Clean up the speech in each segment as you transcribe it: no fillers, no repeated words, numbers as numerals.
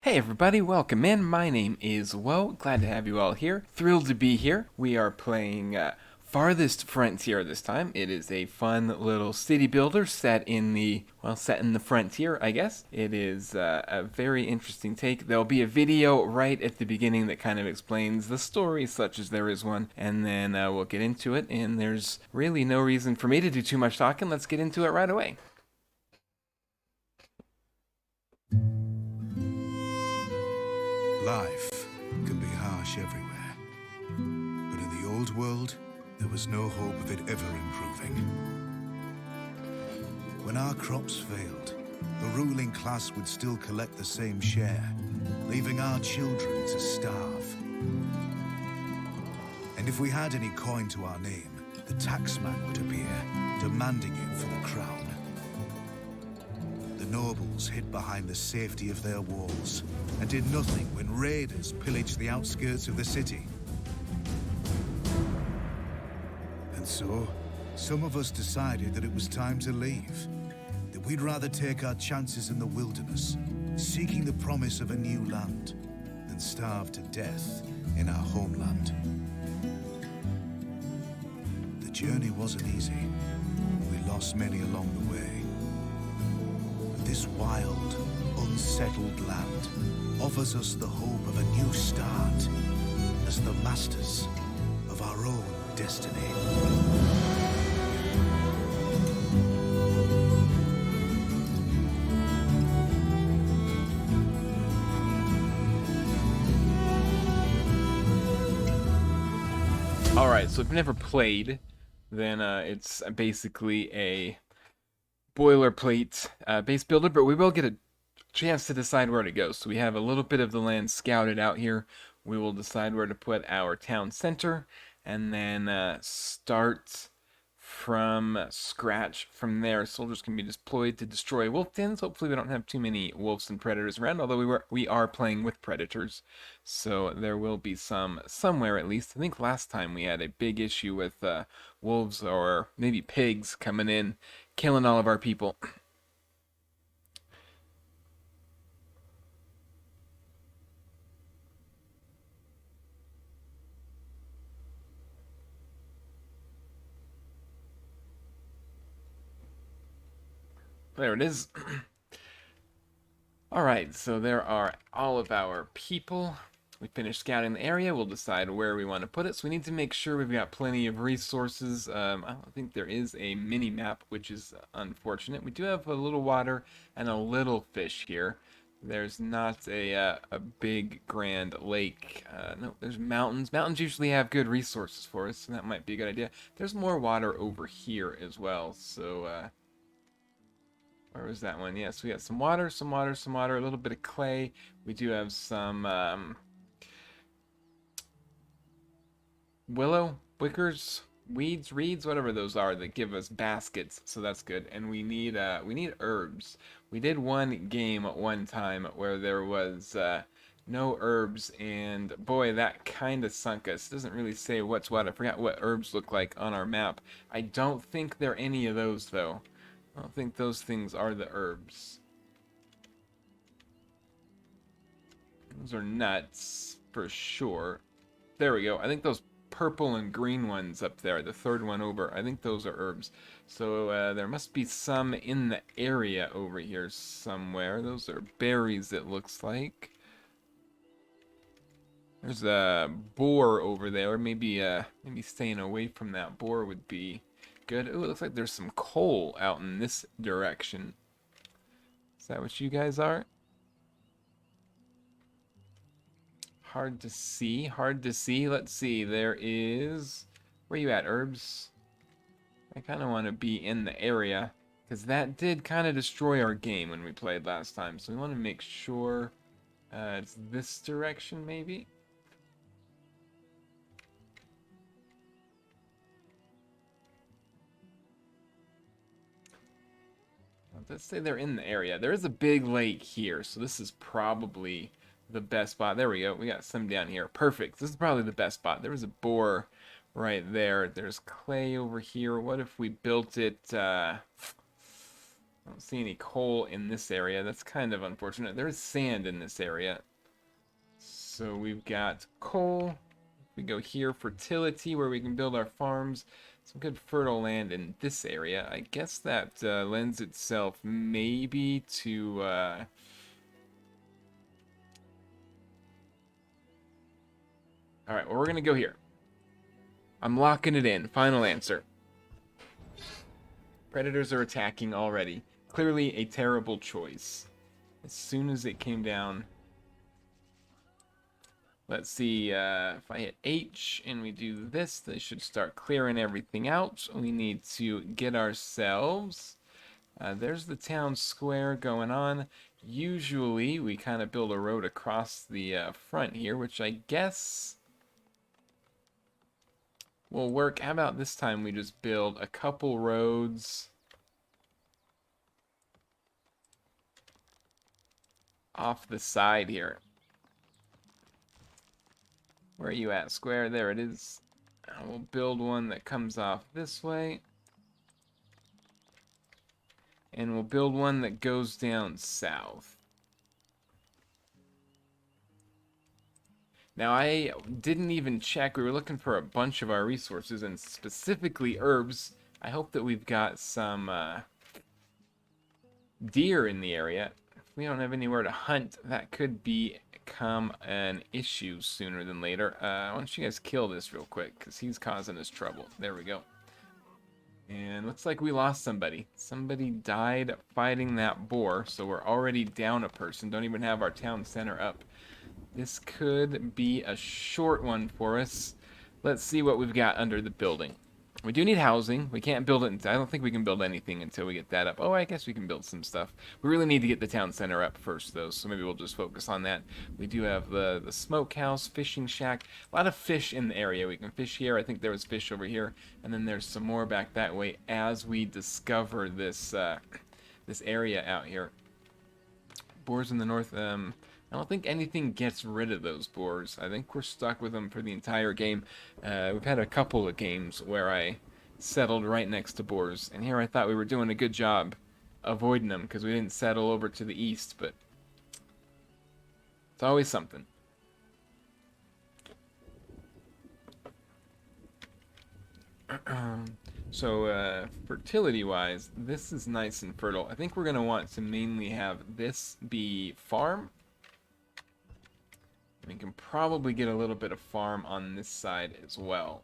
Hey everybody, welcome in. My name is Woe. Glad to have you all here. Thrilled to be here. We are playing Farthest Frontier this time. It is a fun little city builder set in the frontier, I guess. It is a very interesting take. There'll be a video right at the beginning that kind of explains the story, such as there is one, and then we'll get into it. And there's really no reason for me to do too much talking. Let's get into it right away. Life can be harsh everywhere, but in the old world, there was no hope of it ever improving. When our crops failed, the ruling class would still collect the same share, leaving our children to starve. And if we had any coin to our name, the taxman would appear, demanding it for the crown. The nobles hid behind the safety of their walls and did nothing when raiders pillaged the outskirts of the city. And so, some of us decided that it was time to leave, that we'd rather take our chances in the wilderness, seeking the promise of a new land, than starve to death in our homeland. The journey wasn't easy. We lost many along the way. This wild, unsettled land offers us the hope of a new start as the masters of our own destiny. Alright, so if you've never played, then it's basically a boilerplate base builder, but we will get a chance to decide where to go. So we have a little bit of the land scouted out here. We will decide where to put our town center and then start from scratch from there. Soldiers can be deployed to destroy wolf dens. Hopefully we don't have too many wolves and predators around, although we are playing with predators, so there will be some somewhere at least. I think last time we had a big issue with wolves or maybe pigs coming in, killing all of our people. There it is. Alright, so there are all of our people. We finished scouting the area. We'll decide where we want to put it. So we need to make sure we've got plenty of resources. I don't think there is a mini map, which is unfortunate. We do have a little water and a little fish here. There's not a big grand lake. No, there's mountains. Mountains usually have good resources for us, so that might be a good idea. There's more water over here as well, so where was that one? Yes, we got some water, some water, some water, a little bit of clay. We do have some willow, wickers, weeds, reeds, whatever those are that give us baskets, so that's good. And we need herbs. We did one game at one time where there was no herbs, and boy, that kind of sunk us. It doesn't really say what's what. I forgot what herbs look like on our map. I don't think there are any of those though. I don't think those things are the herbs. Those are nuts for sure. There we go. I think those purple and green ones up there, the third one over, I think those are herbs. So there must be some in the area over here somewhere. Those are berries, it looks like. There's a boar over there. Maybe staying away from that boar would be good. Ooh, it looks like there's some coal out in this direction. Is that what you guys are? Hard to see, hard to see. Let's see, there is... Where you at, herbs? I kind of want to be in the area, because that did kind of destroy our game when we played last time. So we want to make sure it's this direction, maybe? Let's say they're in the area. There is a big lake here, so this is probably the best spot. There we go. We got some down here. Perfect. This is probably the best spot. There was a boar right there. There's clay over here. What if we built it I don't see any coal in this area. That's kind of unfortunate. There's sand in this area. So we've got coal. We go here, fertility, where we can build our farms. Some good fertile land in this area. I guess that lends itself maybe to... Alright, well, we're going to go here. I'm locking it in. Final answer. Predators are attacking already. Clearly a terrible choice. As soon as it came down... Let's see, if I hit H and we do this, they should start clearing everything out. We need to get ourselves... there's the town square going on. Usually, we kind of build a road across the front here, which I guess will work. How about this time we just build a couple roads off the side here. Where are you at, square? There it is. We'll build one that comes off this way. And we'll build one that goes down south. Now, I didn't even check. We were looking for a bunch of our resources, and specifically herbs. I hope that we've got some deer in the area. If we don't have anywhere to hunt, that could become an issue sooner than later. Why don't you guys kill this real quick, because he's causing us trouble. There we go. And looks like we lost somebody. Somebody died fighting that boar, so we're already down a person. Don't even have our town center up. This could be a short one for us. Let's see what we've got under the building. We do need housing. We can't build it. I don't think we can build anything until we get that up. Oh, I guess we can build some stuff. We really need to get the town center up first, though, so maybe we'll just focus on that. We do have the smokehouse, fishing shack. A lot of fish in the area. We can fish here. I think there was fish over here, and then there's some more back that way as we discover this this area out here. Boars in the north. I don't think anything gets rid of those boars. I think we're stuck with them for the entire game. We've had a couple of games where I settled right next to boars, and here I thought we were doing a good job avoiding them because we didn't settle over to the east, but it's always something. So, fertility-wise, this is nice and fertile. I think we're going to want to mainly have this be farm. We can probably get a little bit of farm on this side as well.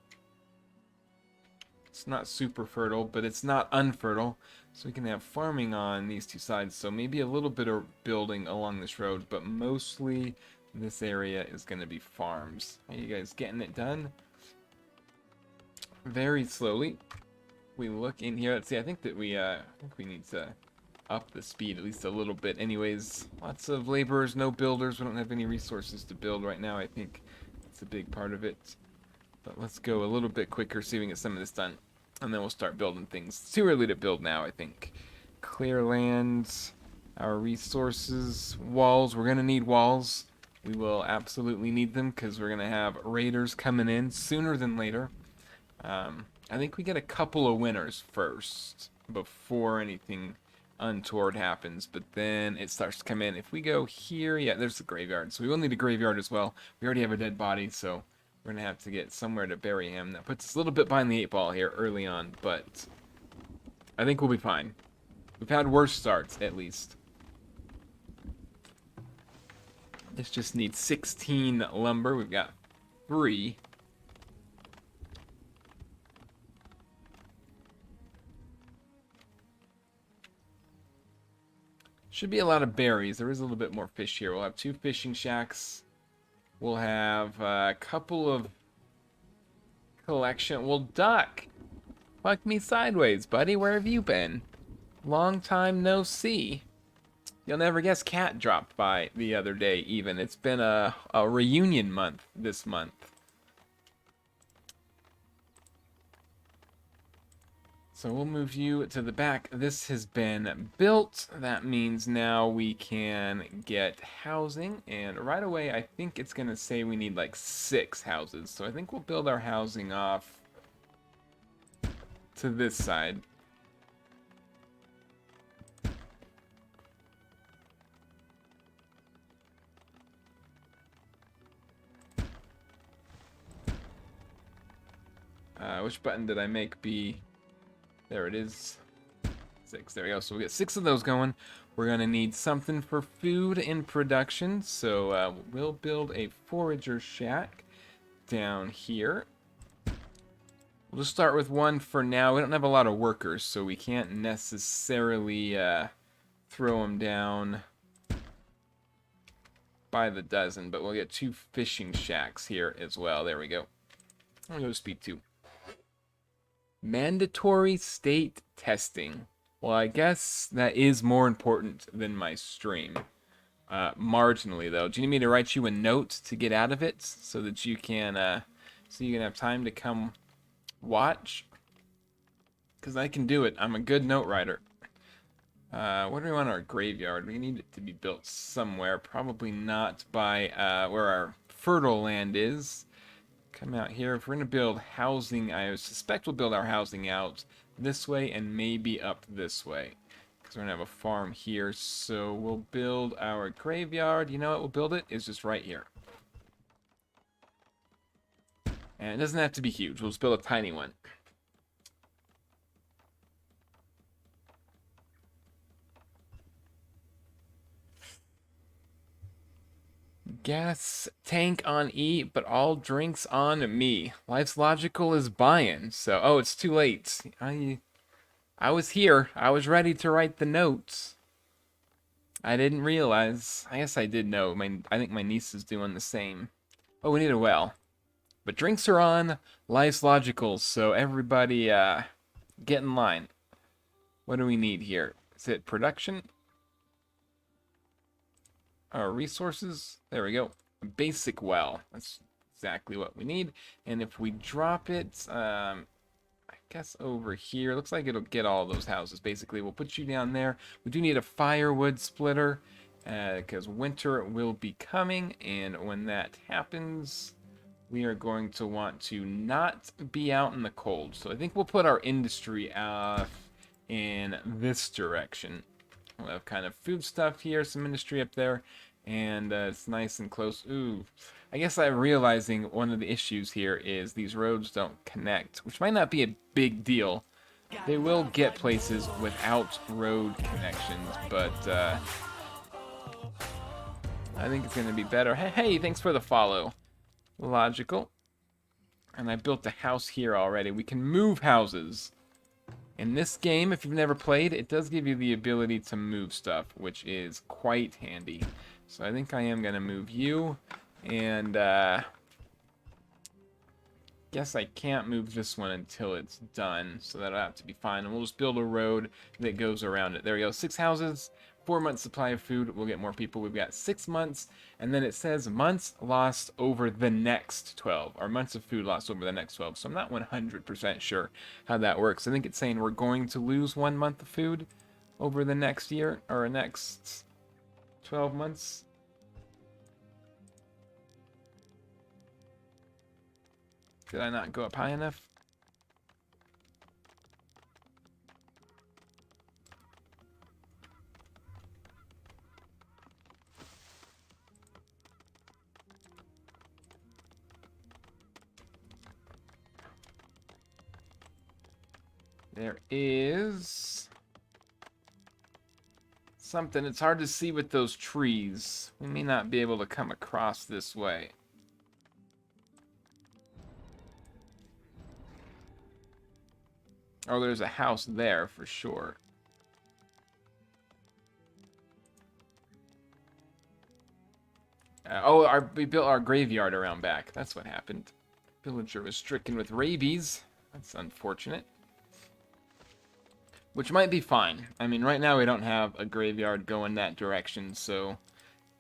It's not super fertile, but it's not unfertile. So we can have farming on these two sides. So maybe a little bit of building along this road, but mostly this area is going to be farms. Are you guys getting it done? Very slowly. We look in here. Let's see. I think that we need to up the speed at least a little bit. Anyways, lots of laborers, no builders. We don't have any resources to build right now. I think that's a big part of it. But let's go a little bit quicker, see if we can get some of this done. And then we'll start building things. It's too early to build now, I think. Clear lands, our resources, walls. We're going to need walls. We will absolutely need them because we're going to have raiders coming in sooner than later. I think we get a couple of winners first before anything untoward happens, but then it starts to come in. If we go here, yeah, there's the graveyard, so we will need a graveyard as well. We already have a dead body, so we're gonna have to get somewhere to bury him. That puts us a little bit behind the 8 ball here early on, but I think we'll be fine. We've had worse starts, at least. This just needs 16 lumber. We've got 3. Should be a lot of berries. There is a little bit more fish here. We'll have 2 fishing shacks. We'll have a couple of collection. Well, duck. Fuck me sideways, buddy. Where have you been? Long time no see. You'll never guess Cat dropped by the other day even. It's been a reunion month this month. So we'll move you to the back. This has been built. That means now we can get housing. And right away, I think it's going to say we need like 6 houses. So I think we'll build our housing off to this side. Which button did I make be? There it is. 6. There we go. So we get 6 of those going. We're going to need something for food in production. So we'll build a forager shack down here. We'll just start with one for now. We don't have a lot of workers, so we can't necessarily throw them down by the dozen. But we'll get 2 fishing shacks here as well. There we go. I'll go to speed 2. Mandatory state testing. Well, I guess that is more important than my stream. Marginally, though. Do you need me to write you a note to get out of it so that you can have time to come watch? Because I can do it. I'm a good note writer. What do we want our graveyard? We need it to be built somewhere. Probably not by where our fertile land is. Come out here. If we're going to build housing, I suspect we'll build our housing out this way and maybe up this way. Because we're going to have a farm here. So we'll build our graveyard. You know what? We'll build it. It's just right here. And it doesn't have to be huge. We'll just build a tiny one. Gas tank on E, but all drinks on me. Life's logical is buying. So, oh, it's too late. I was here. I was ready to write the notes. I didn't realize. I guess I did know. I think my niece is doing the same. Oh, we need a well. But drinks are on. Life's logical. So everybody, get in line. What do we need here? Is it production? Our resources. There we go. A basic well. That's exactly what we need. And if we drop it, I guess over here, looks like it'll get all those houses. Basically, we'll put you down there. We do need a firewood splitter because winter will be coming, and when that happens, we are going to want to not be out in the cold. So I think we'll put our industry in this direction. We'll have kind of food stuff here, some industry up there, and it's nice and close. Ooh, I guess I'm realizing one of the issues here is these roads don't connect, which might not be a big deal. They will get places without road connections, but I think it's going to be better. Hey, thanks for the follow. Logical. And I built a house here already. We can move houses. In this game, if you've never played, it does give you the ability to move stuff, which is quite handy. So I think I am going to move you, and guess I can't move this one until it's done, so that'll have to be fine. And we'll just build a road that goes around it. There we go, 6 houses, 4 months supply of food. We'll get more people. We've got 6 months, and then it says months lost over the next 12, or months of food lost over the next 12. So I'm not 100% sure how that works. I think it's saying we're going to lose 1 month of food over the next year, or next 12 months. Did I not go up high enough? There is something. It's hard to see with those trees. We may not be able to come across this way. Oh, there's a house there for sure. We built our graveyard around back. That's what happened. Villager was stricken with rabies. That's unfortunate. Which might be fine. I mean, right now we don't have a graveyard going that direction, so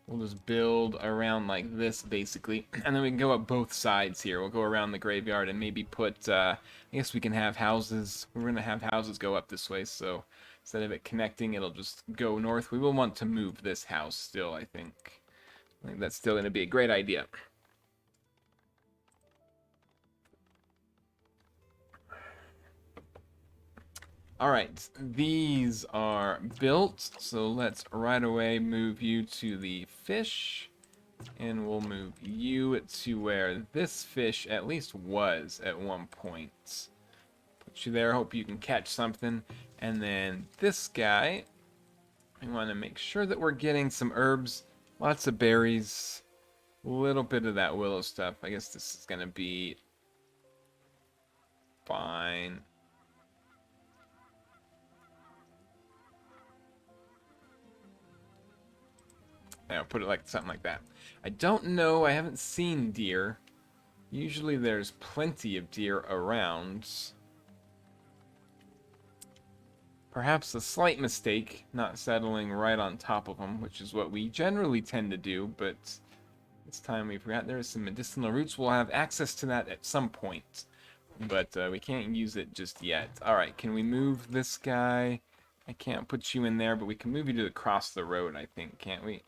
we'll just build around like this, basically. And then we can go up both sides here. We'll go around the graveyard and maybe put, I guess we can have houses. We're going to have houses go up this way, so instead of it connecting, it'll just go north. We will want to move this house still, I think. I think that's still going to be a great idea. Alright, these are built, so let's right away move you to the fish, and we'll move you to where this fish at least was at one point. Put you there. Hope you can catch something. And then this guy, we want to make sure that we're getting some herbs, lots of berries, a little bit of that willow stuff. I guess this is going to be fine. I'll put it like something like that. I don't know. I haven't seen deer. Usually there's plenty of deer around. Perhaps a slight mistake, not settling right on top of them, which is what we generally tend to do, but this time we forgot there are some medicinal roots. We'll have access to that at some point, but we can't use it just yet. Alright, can we move this guy? I can't put you in there, but we can move you to across the road, I think, can't we?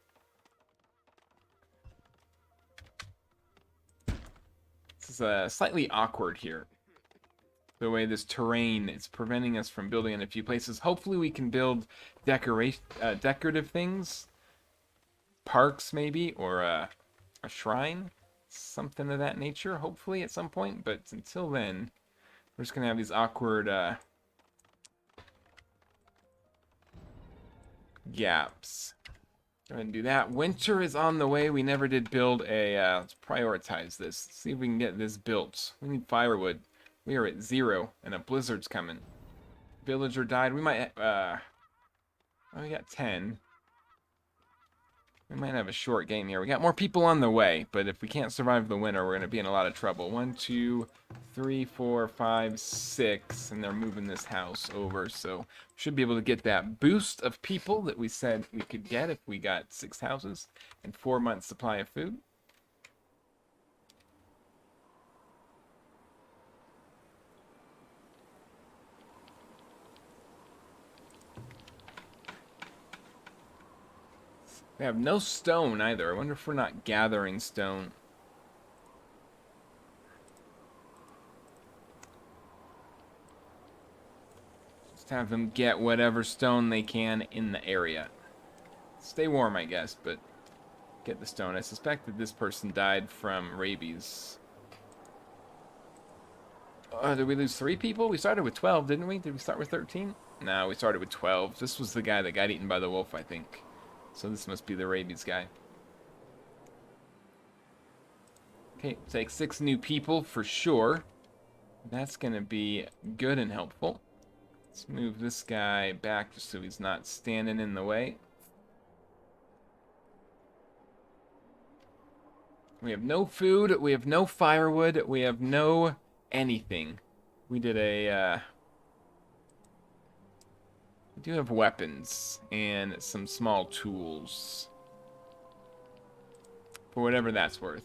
This is slightly awkward here. The way this terrain is preventing us from building in a few places. Hopefully we can build decorative things. Parks, maybe, or a shrine. Something of that nature, hopefully, at some point. But until then, we're just going to have these awkward gaps. Go ahead and do that. Winter is on the way. We never did build a... let's prioritize this. See if we can get this built. We need firewood. We are at 0, and a blizzard's coming. Villager died. We might... oh, we got 10. We might have a short game here. We got more people on the way, but if we can't survive the winter, we're going to be in a lot of trouble. 1, 2, 3, 4, 5, 6, and they're moving this house over, so we should be able to get that boost of people that we said we could get if we got 6 houses and 4 months supply of food. We have no stone either. I wonder if we're not gathering stone. Just have them get whatever stone they can in the area. Stay warm, I guess, but get the stone. I suspect that this person died from rabies. Did we lose 3 people? We started with 12, didn't we? Did we start with 13? No, we started with 12. This was the guy that got eaten by the wolf, I think. So this must be the rabies guy. Okay, take 6 new people for sure. That's going to be good and helpful. Let's move this guy back just so he's not standing in the way. We have no food, we have no firewood, we have no anything. We did a... We do have weapons and some small tools. For whatever that's worth.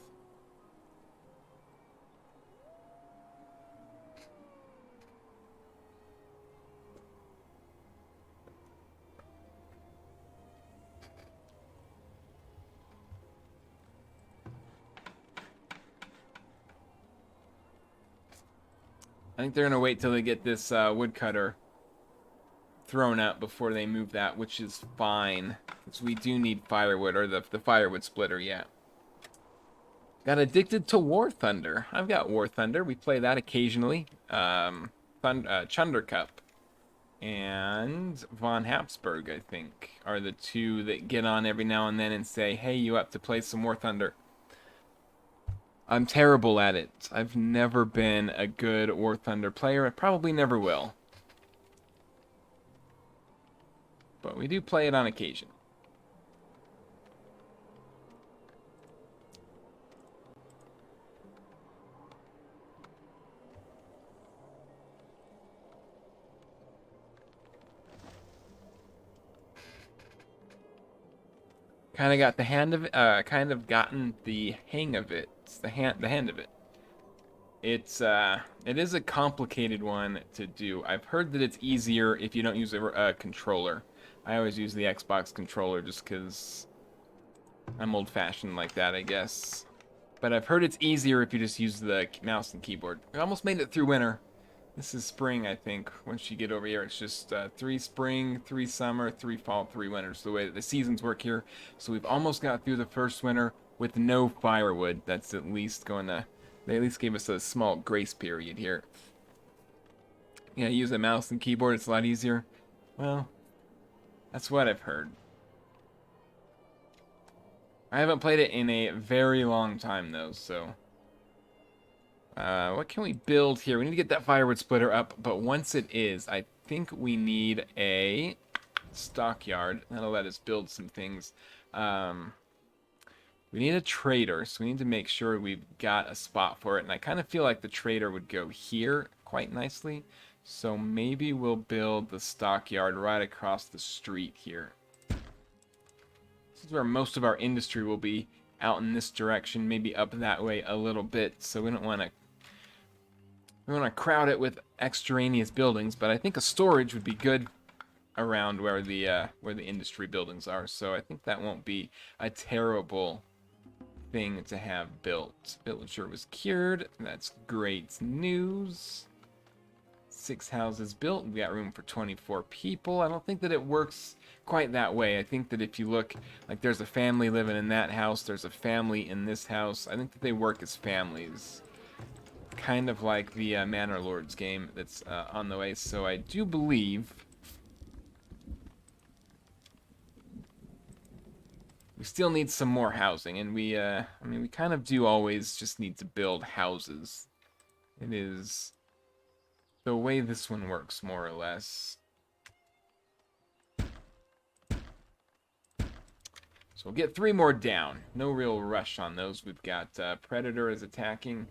I think they're going to wait till they get this woodcutter thrown out before they move that, which is fine. Because we do need firewood, or the firewood splitter, yeah. Got addicted to War Thunder. I've got War Thunder. We play that occasionally. Chunder Cup and Von Habsburg, I think, are the 2 that get on every now and then and say, hey, you up to play some War Thunder? I'm terrible at it. I've never been a good War Thunder player. I probably never will. But we do play it on occasion. Kind of got the hand of it. Kind of gotten the hang of it. It's the hand of it. It is a complicated one to do. I've heard that it's easier if you don't use a controller. I always use the Xbox controller just because I'm old-fashioned like that, I guess. But I've heard it's easier if you just use the mouse and keyboard. We almost made it through winter. This is spring, I think. Once you get over here, it's just 3 spring, 3 summer, 3 fall, 3 winters, the way that the seasons work here. So we've almost got through the first winter with no firewood. That's at least going to... They at least gave us a small grace period here. Yeah, use a mouse and keyboard. It's a lot easier. Well, that's what I've heard. I haven't played it in a very long time, though, so... what can we build here? We need to get that firewood splitter up, but once it is, I think we need a stockyard. That'll let us build some things. We need a trader, so we need to make sure we've got a spot for it, and I kind of feel like the trader would go here quite nicely, so maybe we'll build the stockyard right across the street here. This is where most of our industry will be, out in this direction, maybe up that way a little bit, so we don't want to crowd it with extraneous buildings, but I think a storage would be good around where the industry buildings are, so I think that won't be a terrible thing to have built. Villager was cured. That's great news. 6 houses built. We got room for 24 people. I don't think that it works quite that way. I think that if you look, like there's a family living in that house, there's a family in this house. I think that they work as families. Kind of like the Manor Lords game that's on the way. So I do believe we still need some more housing, and we kind of do always just need to build houses. It is the way this one works, more or less. So we'll get 3 more down. No real rush on those. We've got Predator is attacking.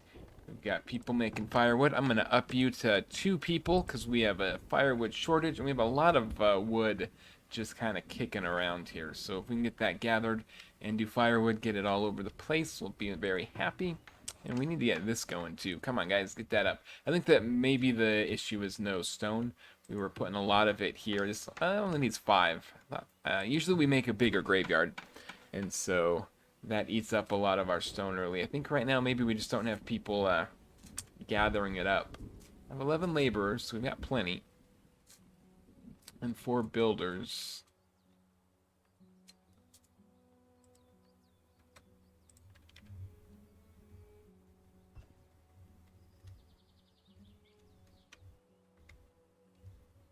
We've got people making firewood. I'm going to up you to 2 people because we have a firewood shortage, and we have a lot of wood just kind of kicking around here. So if we can get that gathered and do firewood, get it all over the place, we'll be very happy. And we need to get this going too. Come on, guys, get that up. I think that maybe the issue is no stone. We were putting a lot of it here. This only needs 5. Usually we make a bigger graveyard, and so that eats up a lot of our stone early. I think right now maybe we just don't have people gathering it up. I have 11 laborers, so we've got plenty. And 4 builders.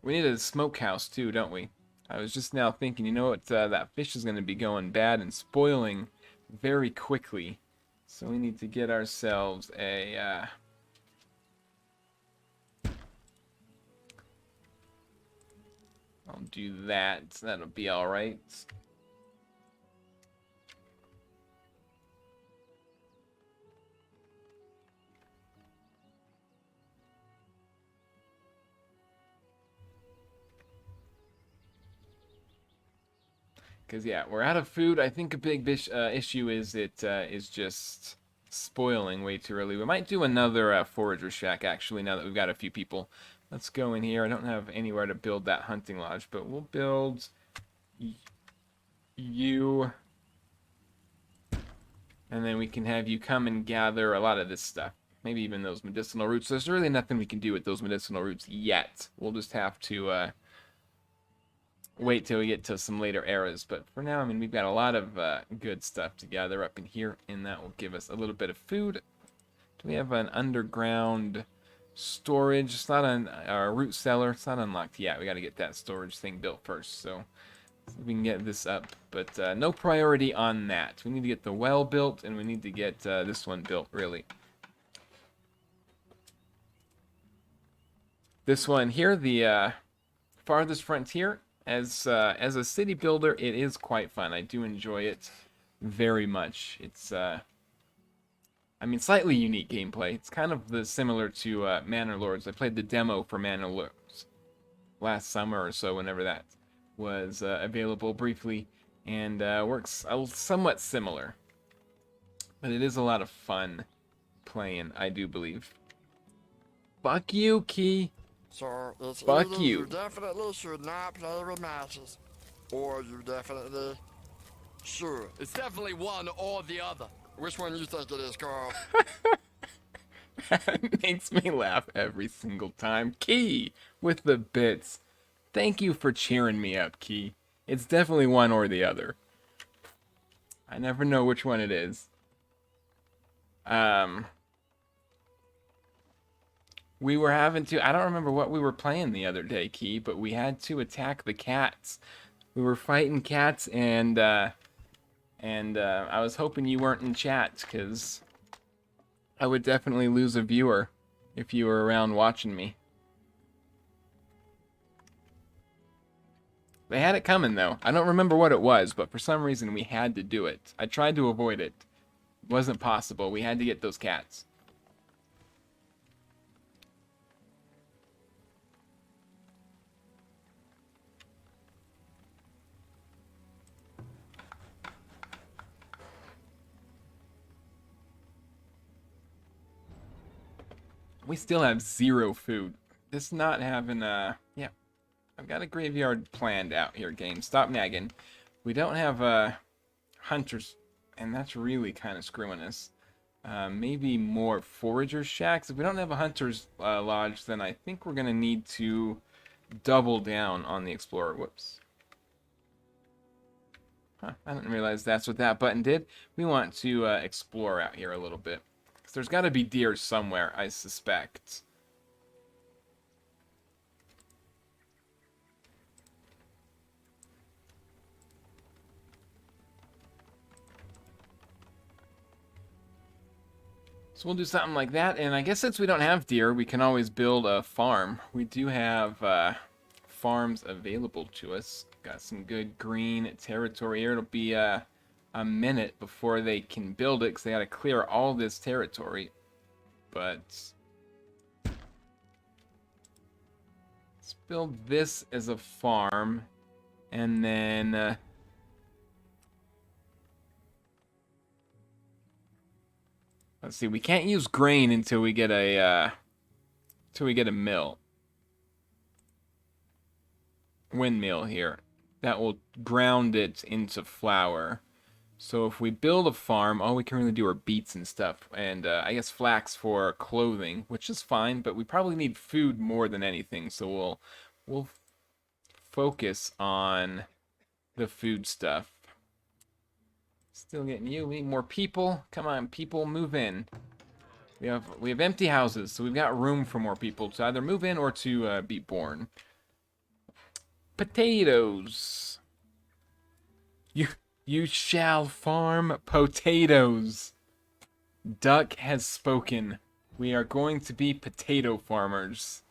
We need a smokehouse too, don't we? I was just now thinking, you know what, that fish is going to be going bad and spoiling very quickly. So we need to get ourselves a... I'll do that. That'll be alright. Because, yeah, we're out of food. I think a big issue is it is just spoiling way too early. We might do another forager shack, actually, now that we've got a few people. Let's go in here. I don't have anywhere to build that hunting lodge, but we'll build you. And then we can have you come and gather a lot of this stuff. Maybe even those medicinal roots. There's really nothing we can do with those medicinal roots yet. We'll just have to... wait till we get to some later eras, but for now, I mean, we've got a lot of good stuff to gather up in here, and that will give us a little bit of food. Do we have an underground storage? It's not on our root cellar. It's not unlocked yet. We got to get that storage thing built first, so we can get this up, but no priority on that. We need to get the well built, and we need to get this one built, really. This one here, the farthest frontier. As a city builder, it is quite fun. I do enjoy it very much. It's, I mean, slightly unique gameplay. It's kind of similar to Manor Lords. I played the demo for Manor Lords last summer or so, whenever that was available briefly, and works somewhat similar. But it is a lot of fun playing, I do believe. Fuck you, Key. So it's Fuck either you. you definitely should not play with matches, or you definitely should. It's definitely one or the other. Which one you think it is, Carl? That makes me laugh every single time. Key with the bits. Thank you for cheering me up, Key. It's definitely one or the other. I never know which one it is. We were having to. I don't remember what we were playing the other day, Key, but we had to attack the cats. We were fighting cats, and I was hoping you weren't in chat, because I would definitely lose a viewer if you were around watching me. They had it coming, though. I don't remember what it was, but for some reason we had to do it. I tried to avoid it. It wasn't possible. We had to get those cats. We still have 0 food. This not having, yeah. I've got a graveyard planned out here, game. Stop nagging. We don't have, hunters, and that's really kind of screwing us. Maybe more forager shacks. If we don't have a hunter's lodge, then I think we're going to need to double down on the explorer. Whoops. Huh, I didn't realize that's what that button did. We want to explore out here a little bit. Because there's got to be deer somewhere, I suspect. So we'll do something like that, and I guess since we don't have deer, we can always build a farm. We do have farms available to us. Got some good green territory here. It'll be a minute before they can build it, because they got to clear all this territory. But let's build this as a farm, and then let's see. We can't use grain until we get a mill, windmill here that will ground it into flour. So if we build a farm, all we can really do are beets and stuff, and I guess flax for clothing, which is fine. But we probably need food more than anything, so we'll focus on the food stuff. Still getting you. We need more people. Come on, people, move in. We have empty houses, so we've got room for more people to either move in or to be born. Potatoes. You shall farm potatoes. Duck has spoken. We are going to be potato farmers.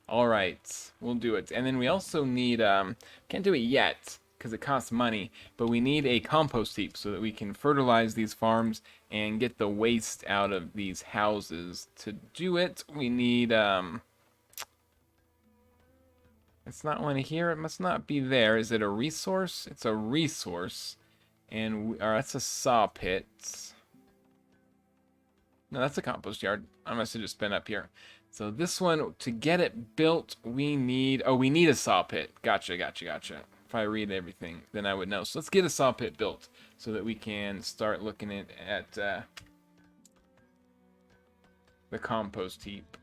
All right, we'll do it. And then we also need, can't do it yet because it costs money, but we need a compost heap so that we can fertilize these farms and get the waste out of these houses. To do it, we need, it's not one here. It must not be there. Is it a resource? It's a resource. And that's a saw pit. No, that's a compost yard. I must have just been up here. So this one, to get it built, we need... Oh, we need a saw pit. Gotcha. If I read everything, then I would know. So let's get a saw pit built so that we can start looking at the compost heap.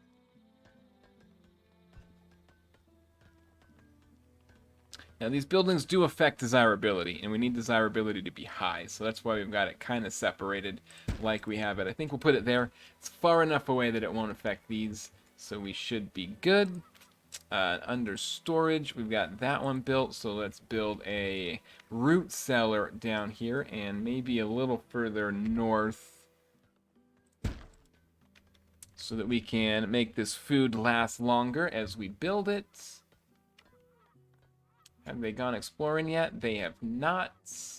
Now, these buildings do affect desirability, and we need desirability to be high, so that's why we've got it kind of separated like we have it. I think we'll put it there. It's far enough away that it won't affect these, so we should be good. Under storage, we've got that one built, so let's build a root cellar down here, and maybe a little further north, so that we can make this food last longer as we build it. Have they gone exploring yet? They have not.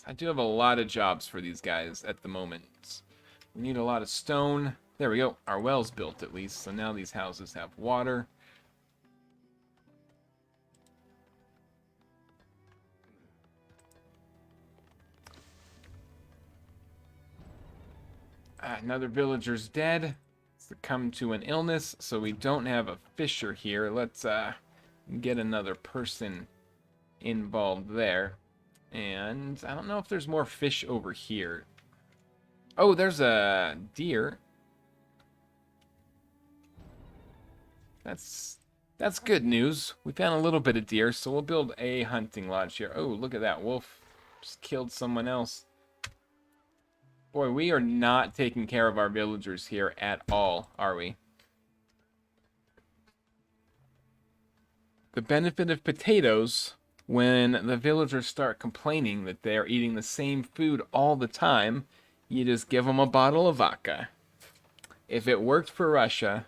I do have a lot of jobs for these guys at the moment. We need a lot of stone. There we go. Our well's built at least, so now these houses have water. Another villager's dead. Succumbed to an illness, so we don't have a fisher here. Let's get another person involved there. And I don't know if there's more fish over here. Oh, there's a deer. That's good news. We found a little bit of deer, so we'll build a hunting lodge here. Oh, look at that wolf. Just killed someone else. Boy, we are not taking care of our villagers here at all, are we? the benefit of potatoes, when the villagers start complaining that they're eating the same food all the time, you just give them a bottle of vodka. If it worked for Russia,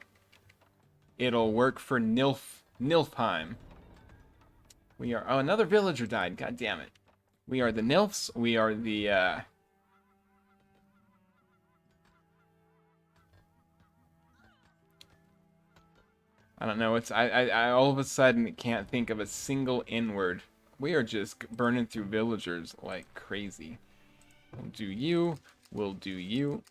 it'll work for Nilfheim. We are... Oh, another villager died. God damn it. We are the Nilfs. We are the... I don't know. It's I all of a sudden can't think of a single N-word. We are just burning through villagers like crazy. We'll do you. We'll do you.